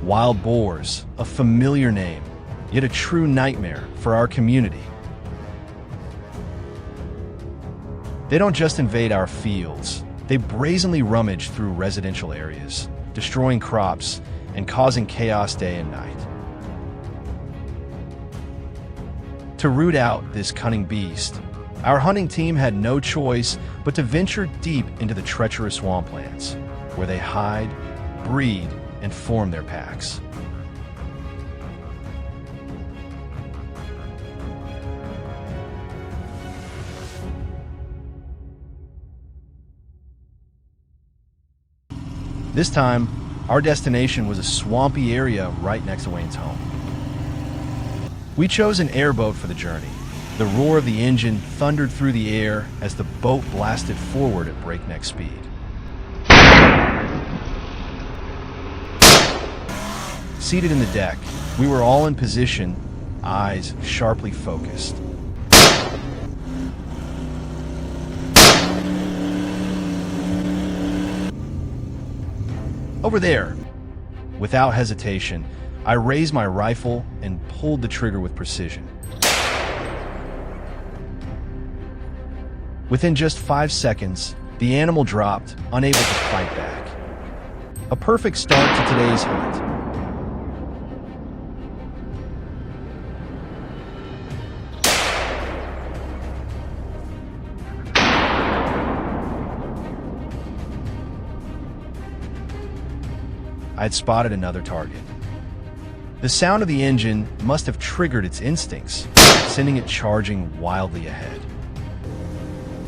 Wild boars, a familiar name, yet a true nightmare for our community. They don't just invade our fields, they brazenly rummage through residential areas, destroying crops and causing chaos day and night. To root out this cunning beast, our hunting team had no choice but to venture deep into the treacherous swamplands, where they hide, breed, and form their packs. This time, our destination was a swampy area right next to Wayne's home. We chose an airboat for the journey. The roar of the engine thundered through the air as the boat blasted forward at breakneck speed. Seated in the deck, we were all in position, eyes sharply focused. Over there. Without hesitation, I raised my rifle and pulled the trigger with precision. Within just 5 seconds, the animal dropped, unable to fight back. A perfect start to today's hunt. I had spotted another target. The sound of the engine must have triggered its instincts, sending it charging wildly ahead.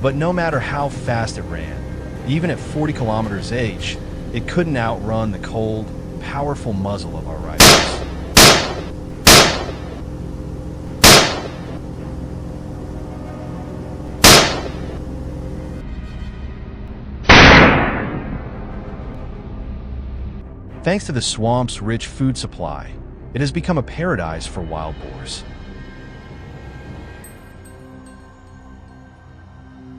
But no matter how fast it ran, even at 40 kilometers h, it couldn't outrun the cold, powerful muzzle of our rifles. Thanks to the swamp's rich food supply, it has become a paradise for wild boars.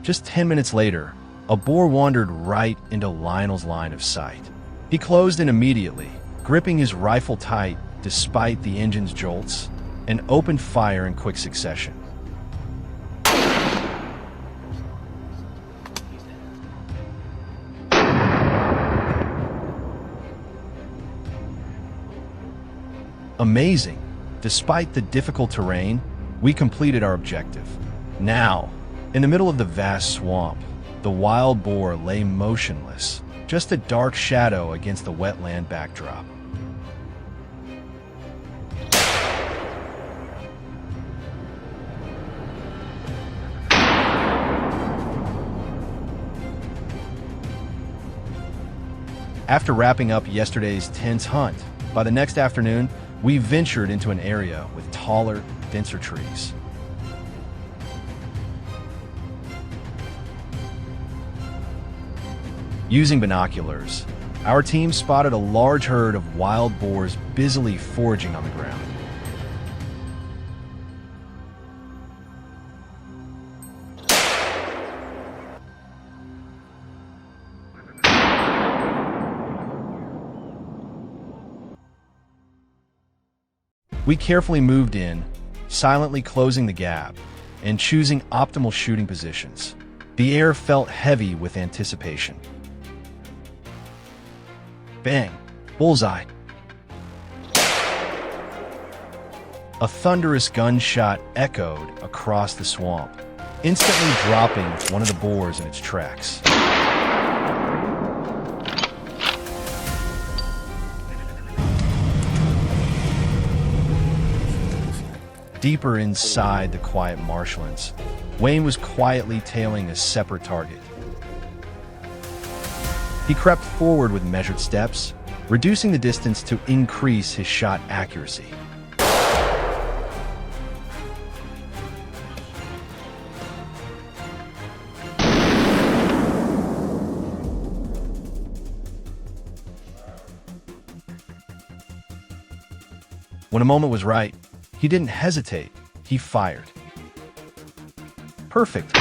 Just 10 minutes later, a boar wandered right into Lionel's line of sight. He closed in immediately, gripping his rifle tight despite the engine's jolts, and opened fire in quick succession. Amazing! Despite the difficult terrain, we completed our objective. Now, in the middle of the vast swamp, the wild boar lay motionless, just a dark shadow against the wetland backdrop. After wrapping up yesterday's tense hunt, by the next afternoon, we ventured into an area with taller, denser trees. Using binoculars, our team spotted a large herd of wild boars busily foraging on the ground. We carefully moved in, silently closing the gap and choosing optimal shooting positions. The air felt heavy with anticipation. Bang! Bullseye! A thunderous gunshot echoed across the swamp, instantly dropping one of the boars in its tracks. Deeper inside the quiet marshlands, Wayne was quietly tailing a separate target. He crept forward with measured steps, reducing the distance to increase his shot accuracy. When a moment was right, he didn't hesitate. He fired. Perfect.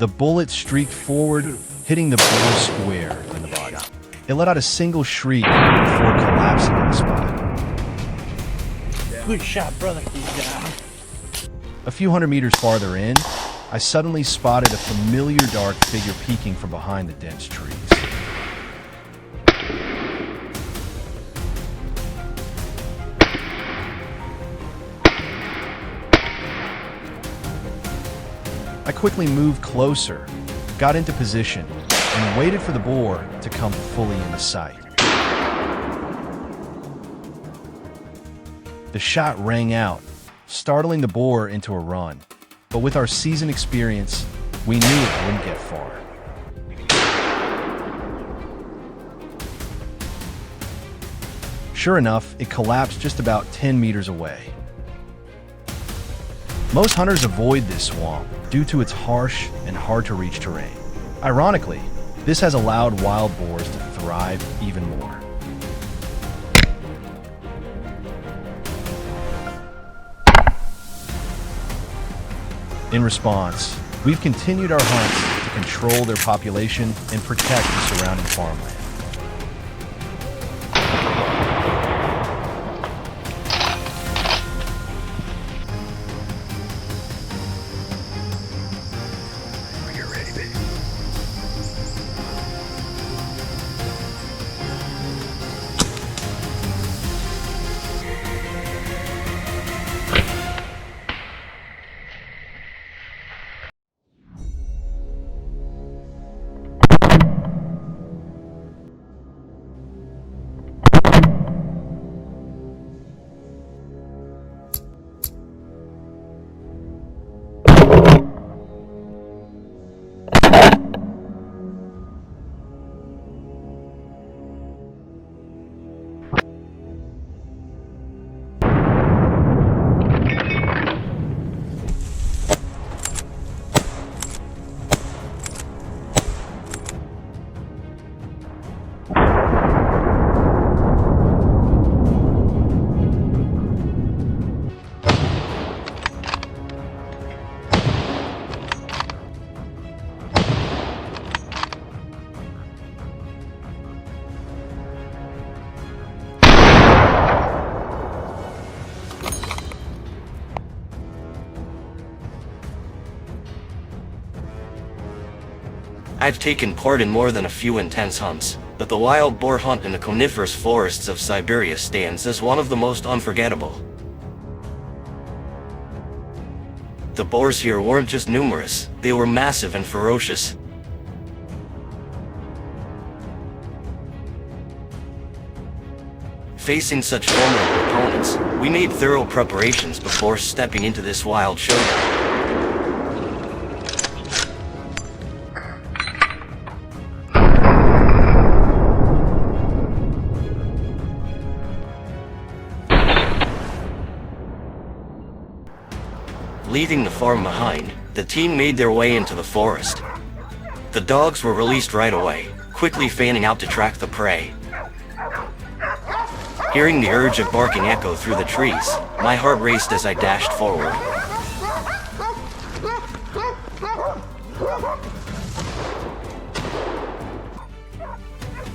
The bullet streaked forward, hitting the boar square in the body. It let out a single shriek before collapsing on the spot. Good shot, brother. He's down. A few hundred meters farther in, I suddenly spotted a familiar dark figure peeking from behind the dense trees. I quickly moved closer, got into position, and waited for the boar to come fully into sight. The shot rang out, startling the boar into a run. But with our seasoned experience, we knew it wouldn't get far. Sure enough, it collapsed just about 10 meters away. Most hunters avoid this swamp due to its harsh and hard-to-reach terrain. Ironically, this has allowed wild boars to thrive even more. In response, we've continued our hunts to control their population and protect the surrounding farmland. I've taken part in more than a few intense hunts, but the wild boar hunt in the coniferous forests of Siberia stands as one of the most unforgettable. The boars here weren't just numerous, they were massive and ferocious. Facing such formidable opponents, we made thorough preparations before stepping into this wild showdown. Leaving the farm behind, the team made their way into the forest. The dogs were released right away, quickly fanning out to track the prey. Hearing the urge of barking echo through the trees, my heart raced as I dashed forward.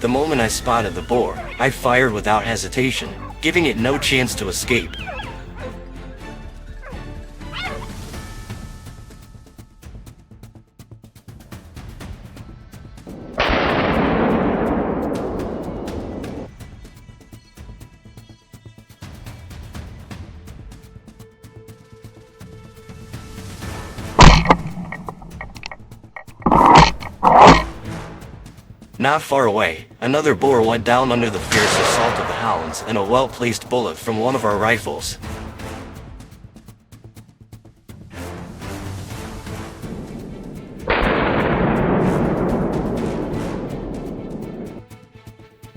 The moment I spotted the boar, I fired without hesitation, giving it no chance to escape. Not far away, another boar went down under the fierce assault of the hounds and a well-placed bullet from one of our rifles.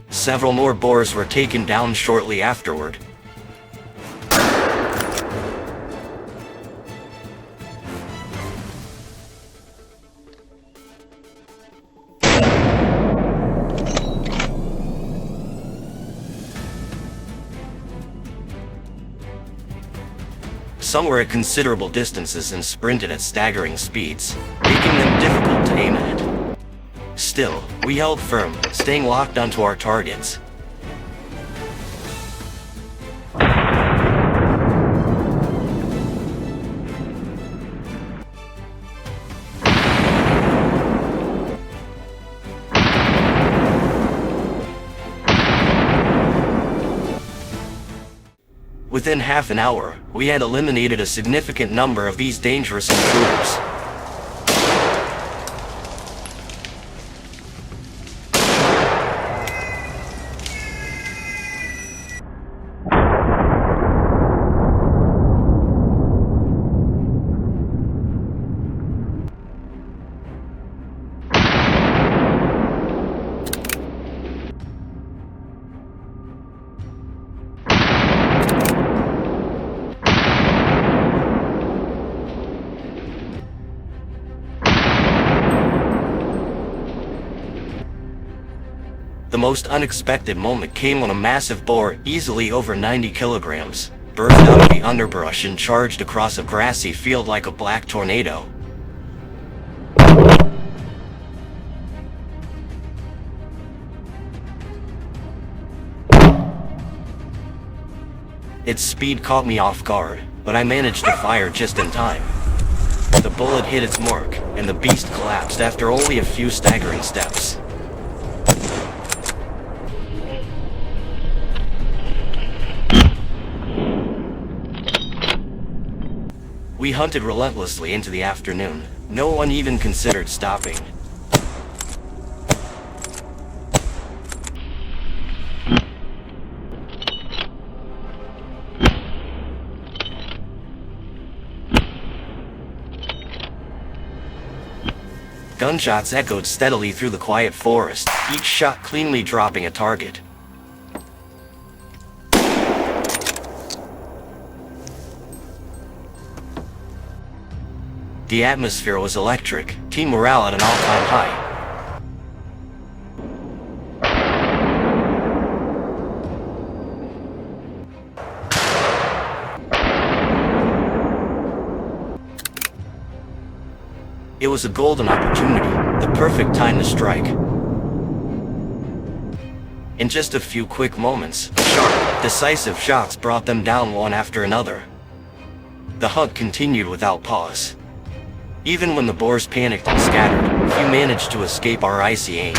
Several more boars were taken down shortly afterward. Some were at considerable distances and sprinted at staggering speeds, making them difficult to aim at. Still, we held firm, staying locked onto our targets. Within half an hour, we had eliminated a significant number of these dangerous intruders. The most unexpected moment came when a massive boar, easily over 90 kilograms, burst out of the underbrush and charged across a grassy field like a black tornado. Its speed caught me off guard, but I managed to fire just in time. The bullet hit its mark, and the beast collapsed after only a few staggering steps. We hunted relentlessly into the afternoon. No one even considered stopping. Gunshots echoed steadily through the quiet forest, each shot cleanly dropping a target. The atmosphere was electric, team morale at an all-time high. It was a golden opportunity, the perfect time to strike. In just a few quick moments, sharp, decisive shots brought them down one after another. The hunt continued without pause. Even when the boars panicked and scattered, few managed to escape our icy aim.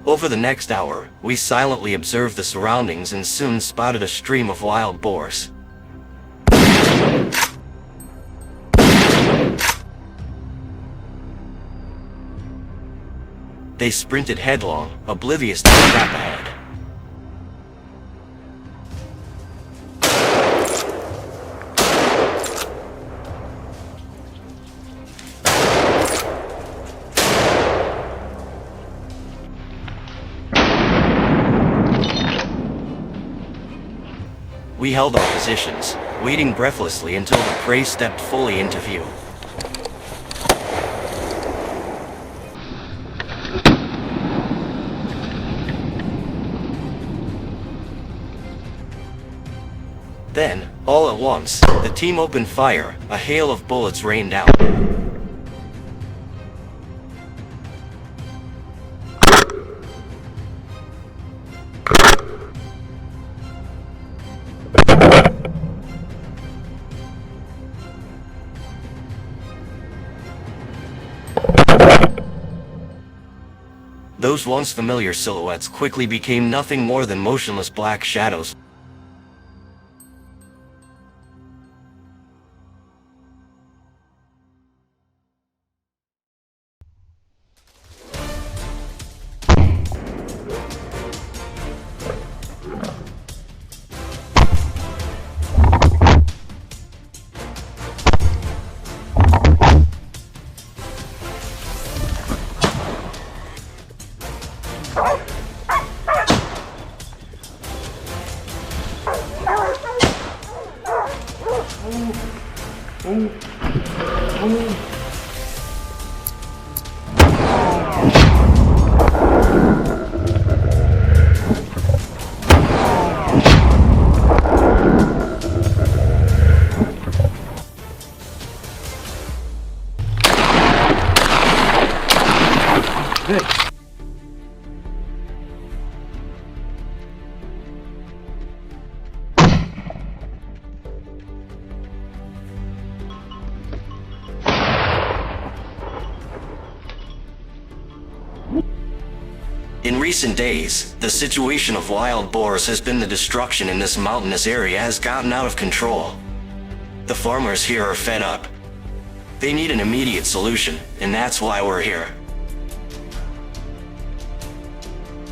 Over the next hour, we silently observed the surroundings and soon spotted a stream of wild boars. They sprinted headlong, oblivious to the trap ahead. We held our positions, waiting breathlessly until the prey stepped fully into view. Then, all at once, the team opened fire, a hail of bullets rained down. Those once familiar silhouettes quickly became nothing more than motionless black shadows. Good. In recent days, the situation of wild boars has been the destruction in this mountainous area has gotten out of control. The farmers here are fed up. They need an immediate solution, and that's why we're here.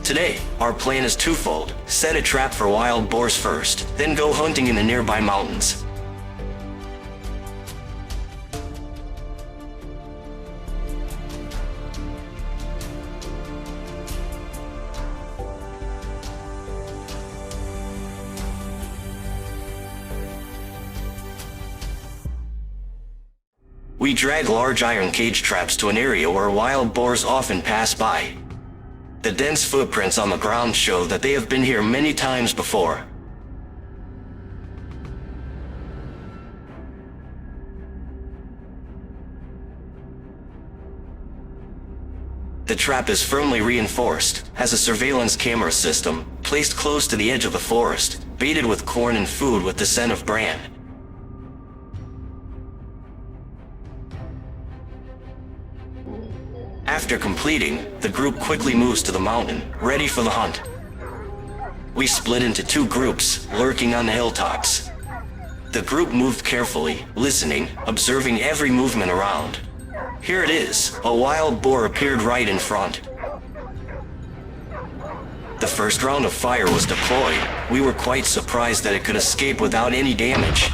Today, our plan is twofold. Set a trap for wild boars first, then go hunting in the nearby mountains. We drag large iron cage traps to an area where wild boars often pass by. The dense footprints on the ground show that they have been here many times before. The trap is firmly reinforced, has a surveillance camera system, placed close to the edge of the forest, baited with corn and food with the scent of bran. After completing, the group quickly moves to the mountain, ready for the hunt. We split into two groups, lurking on the hilltops. The group moved carefully, listening, observing every movement around. Here it is, a wild boar appeared right in front. The first round of fire was deployed. We were quite surprised that it could escape without any damage.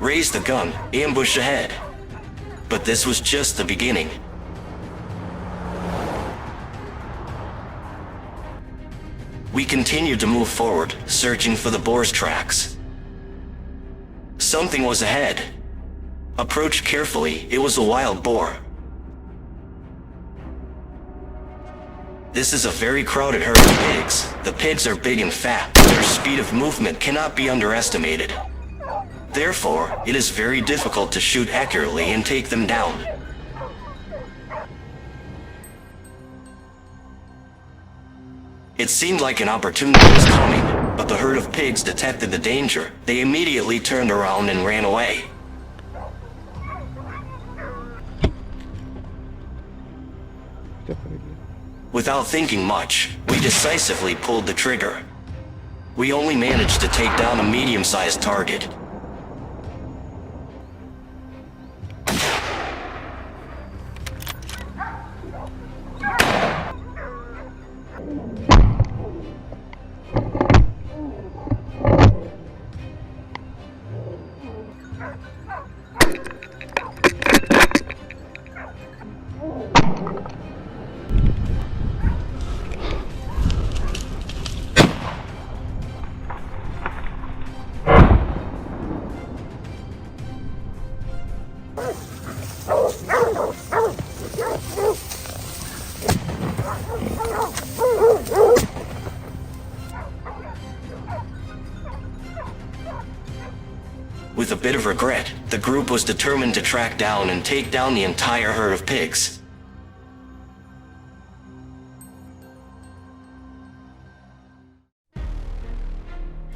Raise the gun, ambush ahead. But this was just the beginning. We continued to move forward, searching for the boar's tracks. Something was ahead. Approached carefully, it was a wild boar. This is a very crowded herd of pigs. The pigs are big and fat, but their speed of movement cannot be underestimated. Therefore, it is very difficult to shoot accurately and take them down. It seemed like an opportunity was coming, but the herd of pigs detected the danger. They immediately turned around and ran away. Without thinking much, we decisively pulled the trigger. We only managed to take down a medium-sized target. With a bit of regret, the group was determined to track down and take down the entire herd of pigs.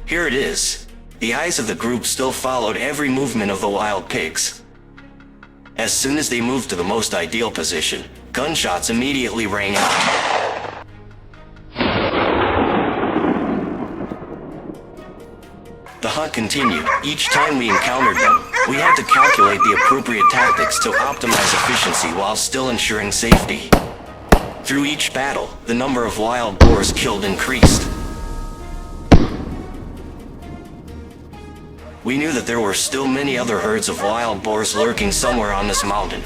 Here it is. The eyes of the group still followed every movement of the wild pigs. As soon as they moved to the most ideal position, gunshots immediately rang out. The hunt continued. Each time we encountered them, we had to calculate the appropriate tactics to optimize efficiency while still ensuring safety. Through each battle, the number of wild boars killed increased. We knew that there were still many other herds of wild boars lurking somewhere on this mountain.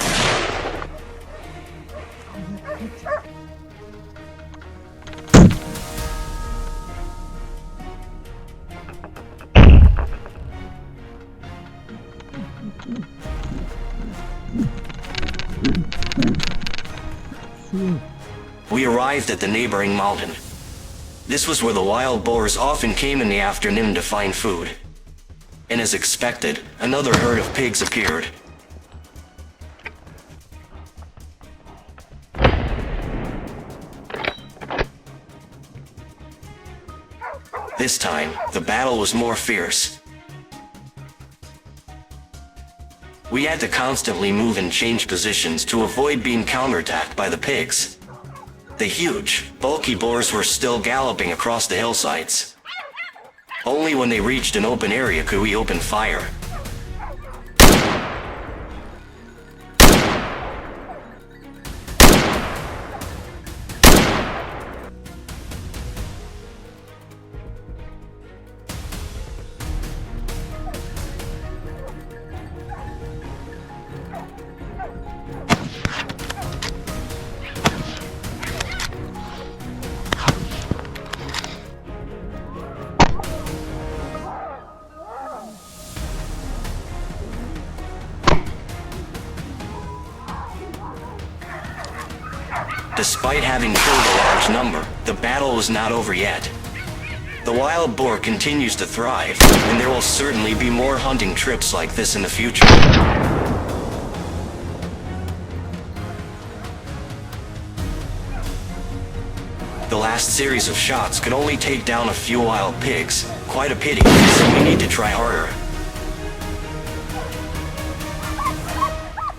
We arrived at the neighboring mountain. This was where the wild boars often came in the afternoon to find food. And as expected, another herd of pigs appeared. This time, the battle was more fierce. We had to constantly move and change positions to avoid being counterattacked by the pigs. The huge, bulky boars were still galloping across the hillsides. Only when they reached an open area could we open fire. Despite having killed a large number, the battle was not over yet. The wild boar continues to thrive, and there will certainly be more hunting trips like this in the future. The last series of shots could only take down a few wild pigs. Quite a pity, so we need to try harder.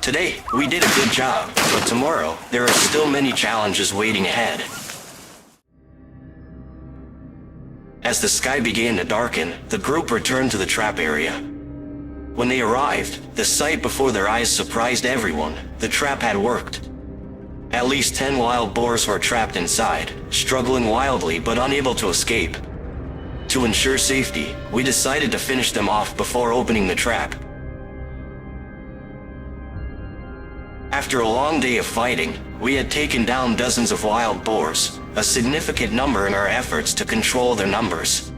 Today, we did a good job, but tomorrow, there are still many challenges waiting ahead. As the sky began to darken, the group returned to the trap area. When they arrived, the sight before their eyes surprised everyone. The trap had worked. At least 10 wild boars were trapped inside, struggling wildly but unable to escape. To ensure safety, we decided to finish them off before opening the trap. After a long day of fighting, we had taken down dozens of wild boars, a significant number in our efforts to control their numbers.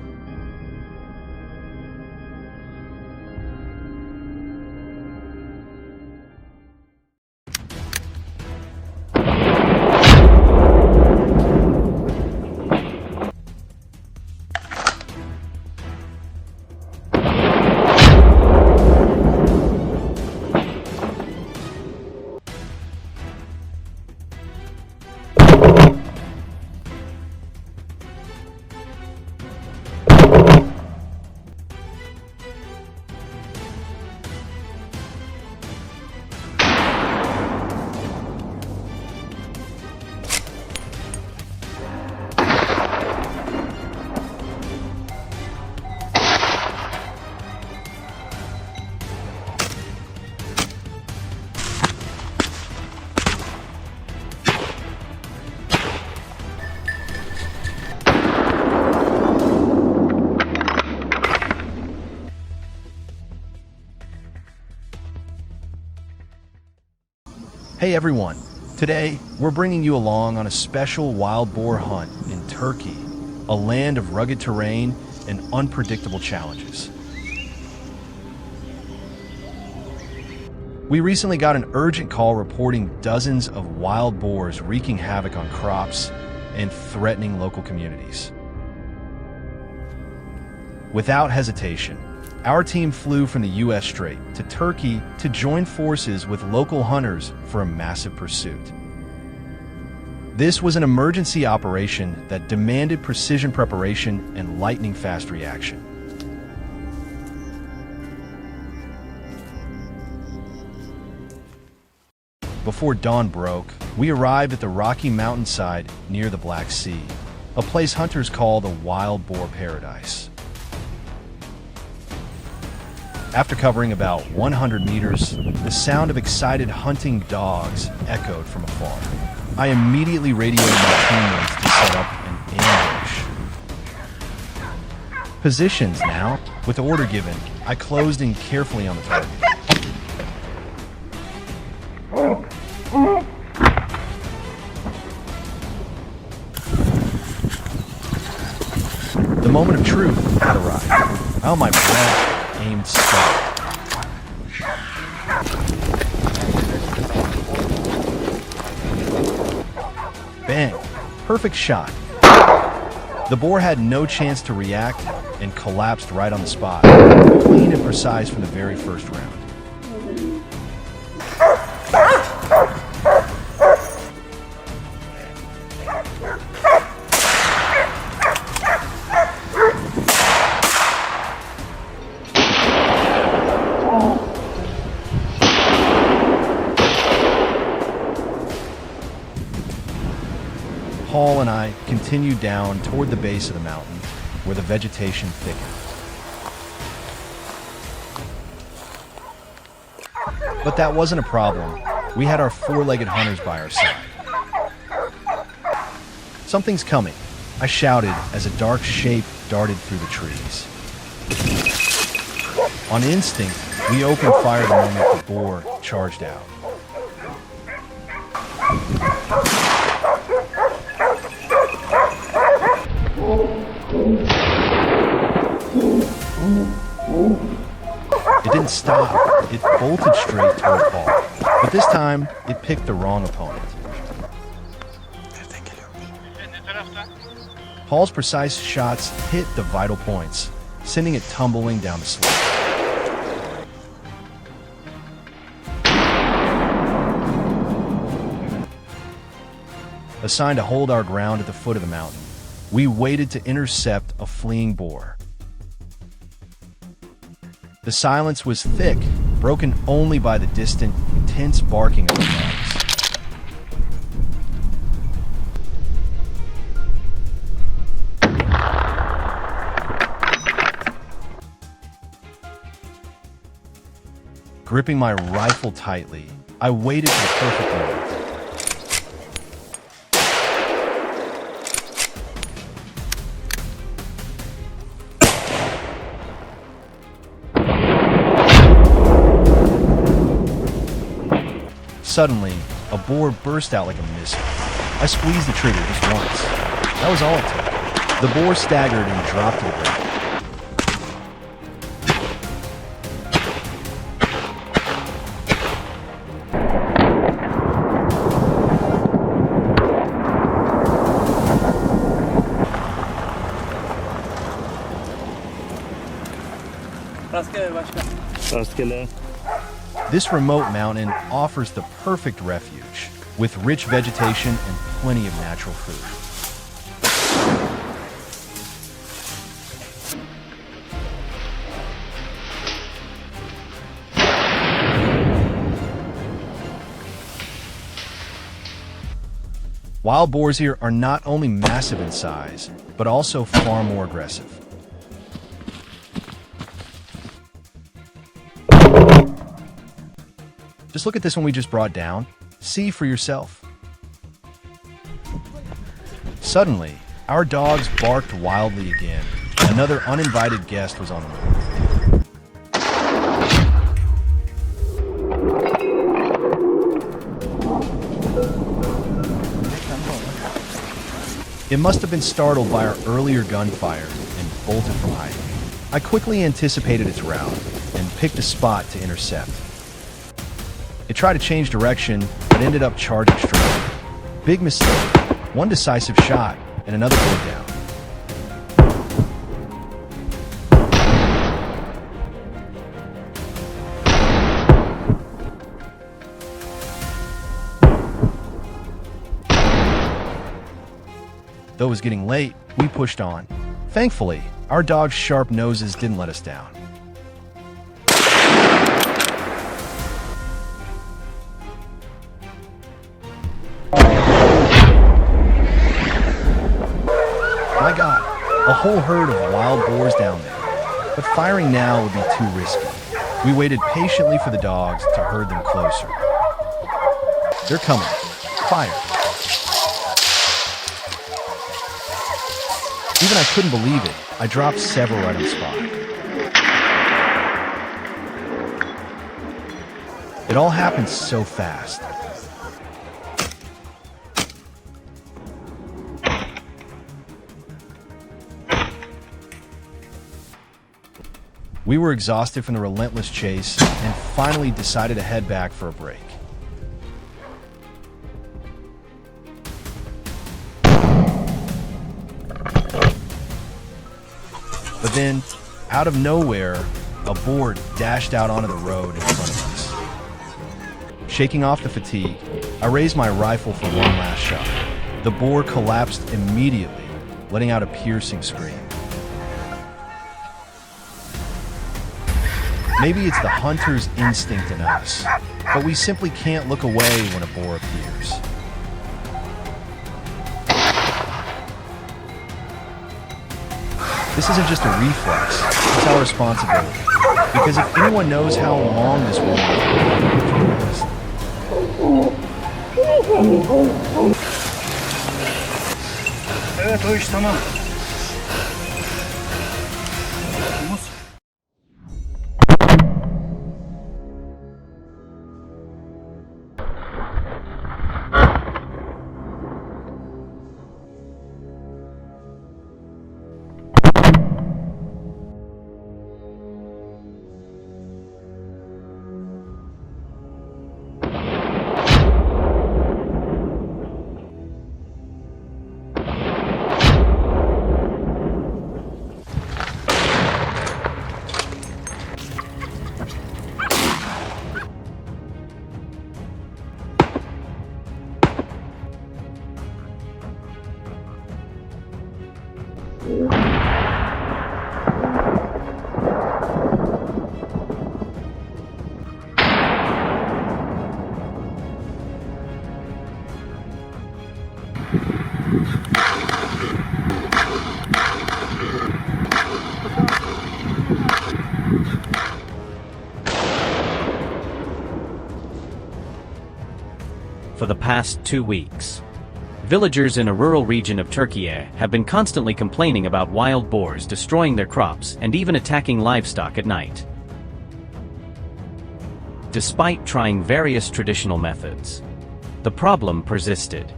Hey everyone, today we're bringing you along on a special wild boar hunt in Turkey, a land of rugged terrain and unpredictable challenges. We recently got an urgent call reporting dozens of wild boars wreaking havoc on crops and threatening local communities. Without hesitation, our team flew from the U.S. Strait to Turkey to join forces with local hunters for a massive pursuit. This was an emergency operation that demanded precision preparation and lightning-fast reaction. Before dawn broke, we arrived at the rocky mountainside near the Black Sea, a place hunters call the wild boar paradise. After covering about 100 meters, the sound of excited hunting dogs echoed from afar. I immediately radioed my teammates to set up an ambush. Positions now. With the order given, I closed in carefully on the target. The moment of truth had arrived. I held my breath, aimed straight. Bang! Perfect shot. The boar had no chance to react and collapsed right on the spot. Clean and precise from the very first round. Paul and I continued down toward the base of the mountain, where the vegetation thickened. But that wasn't a problem. We had our four-legged hunters by our side. "Something's coming," I shouted as a dark shape darted through the trees. On instinct, we opened fire the moment the boar charged out. It didn't stop. It bolted straight toward Paul. But this time, it picked the wrong opponent. Paul's precise shots hit the vital points, sending it tumbling down the slope. Assigned to hold our ground at the foot of the mountain, we waited to intercept a fleeing boar. The silence was thick, broken only by the distant, intense barking of the dogs. Gripping my rifle tightly, I waited for the perfect moment. Suddenly, a boar burst out like a missile. I squeezed the trigger just once. That was all it took. The boar staggered and dropped to the ground. This remote mountain offers the perfect refuge, with rich vegetation and plenty of natural food. Wild boars here are not only massive in size, but also far more aggressive. Just look at this one we just brought down. See for yourself. Suddenly, our dogs barked wildly again. Another uninvited guest was on the move. It must have been startled by our earlier gunfire and bolted from hiding. I quickly anticipated its route and picked a spot to intercept. It tried to change direction, but ended up charging straight. Big mistake. One decisive shot, and another bore down. Though it was getting late, we pushed on. Thankfully, our dogs' sharp noses didn't let us down. My God, a whole herd of wild boars down there. But firing now would be too risky. We waited patiently for the dogs to herd them closer. They're coming. Fire. Even I couldn't believe it. I dropped several right on the spot. It all happened so fast. We were exhausted from the relentless chase and finally decided to head back for a break. But then, out of nowhere, a boar dashed out onto the road in front of us. Shaking off the fatigue, I raised my rifle for one last shot. The boar collapsed immediately, letting out a piercing scream. Maybe it's the hunter's instinct in us, but we simply can't look away when a boar appears. This isn't just a reflex, it's our responsibility. Because if anyone knows how long this war is, Evet o iş tamam. For the past 2 weeks, villagers in a rural region of Turkey have been constantly complaining about wild boars destroying their crops and even attacking livestock at night. Despite trying various traditional methods, the problem persisted.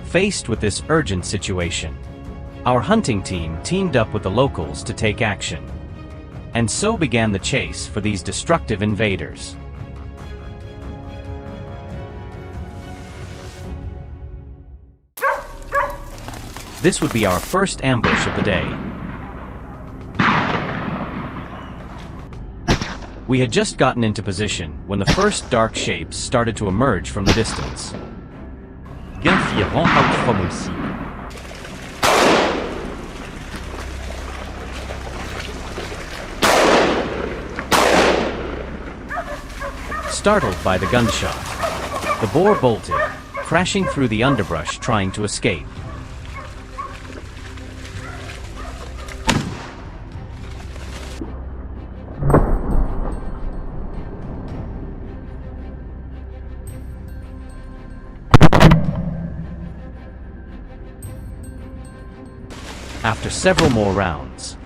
Faced with this urgent situation, our hunting team teamed up with the locals to take action. And so began the chase for these destructive invaders. This would be our first ambush of the day. We had just gotten into position when the first dark shapes started to emerge from the distance. Gainfir rend out from aussi. Startled by the gunshot, the boar bolted, crashing through the underbrush trying to escape. After several more rounds,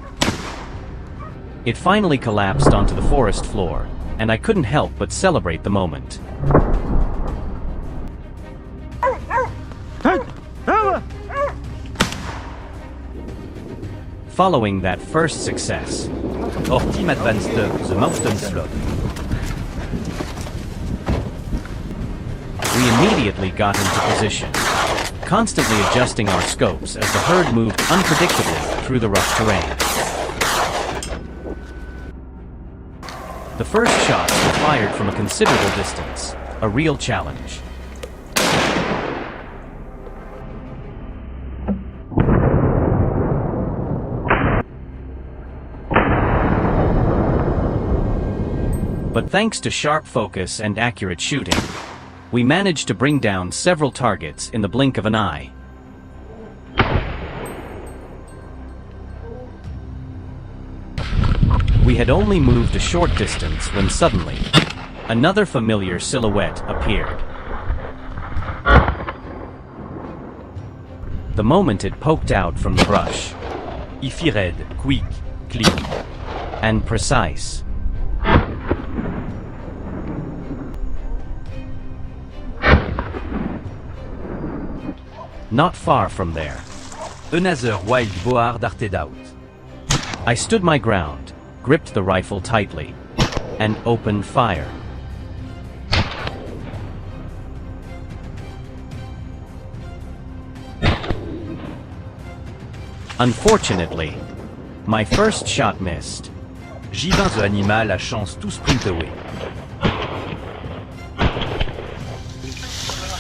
it finally collapsed onto the forest floor, and I couldn't help but celebrate the moment. Following that first success, Our team advanced up the mountain slope. we immediately got into position, constantly adjusting our scopes as the herd moved unpredictably through the rough terrain. The first shots were fired from a considerable distance, a real challenge. But thanks to sharp focus and accurate shooting, we managed to bring down several targets in the blink of an eye. We had only moved a short distance when suddenly, another familiar silhouette appeared. The moment it poked out from the brush, Ify red, quick, clean. and precise. Not far from there, Another wild boar darted out. I stood my ground, gripped the rifle tightly, and opened fire. Unfortunately, my first shot missed. J20 the animal a chance to sprint away.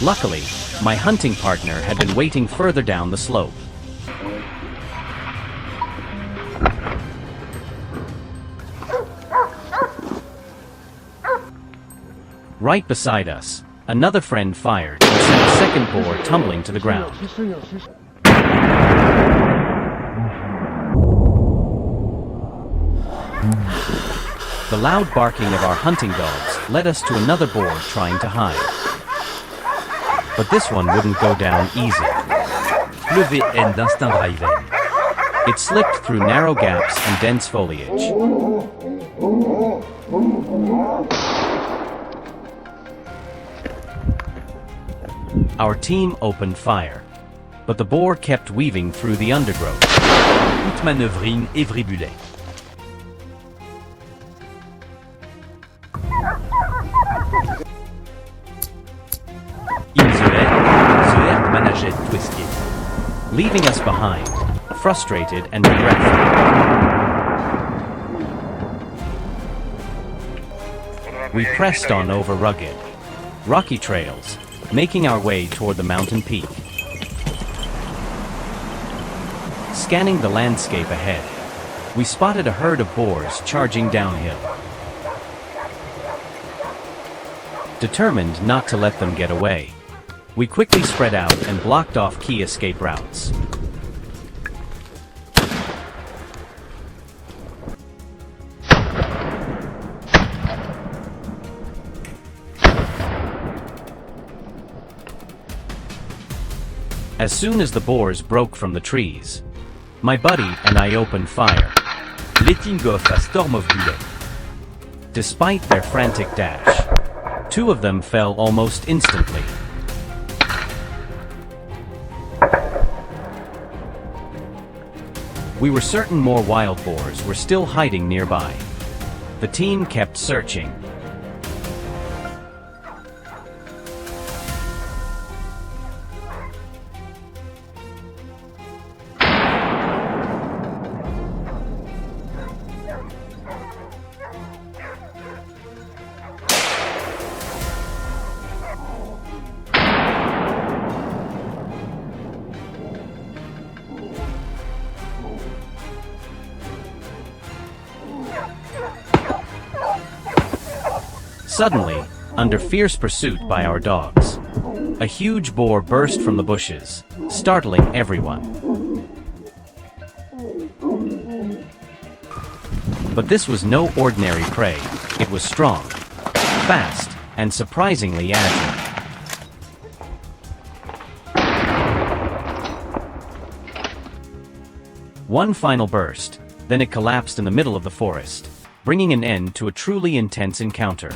Luckily, my hunting partner had been waiting further down the slope. Right beside us, another friend fired and sent a second boar tumbling to the ground. The loud barking of our hunting dogs led us to another boar trying to hide. But this one wouldn't go down easy. Pleuvait d'instinct Draven. It slipped through narrow gaps and dense foliage. Our team opened fire, but the boar kept weaving through the undergrowth. Toute manœuvrine et vribulait. In the herd manageait to escape. Leaving us behind, frustrated and regretful. We pressed on over rugged, rocky trails, making our way toward the mountain peak. Scanning the landscape ahead, we spotted a herd of boars charging downhill. Determined not to let them get away, we quickly spread out and blocked off key escape routes. As soon as the boars broke from the trees, my buddy and I opened fire. Letting off a storm of bullets. Despite their frantic dash, two of them fell almost instantly. We were certain more wild boars were still hiding nearby. The team kept searching. Suddenly, under fierce pursuit by our dogs, a huge boar burst from the bushes, startling everyone. But this was no ordinary prey. It was strong, fast, and surprisingly agile. One final burst, then it collapsed in the middle of the forest, bringing an end to a truly intense encounter.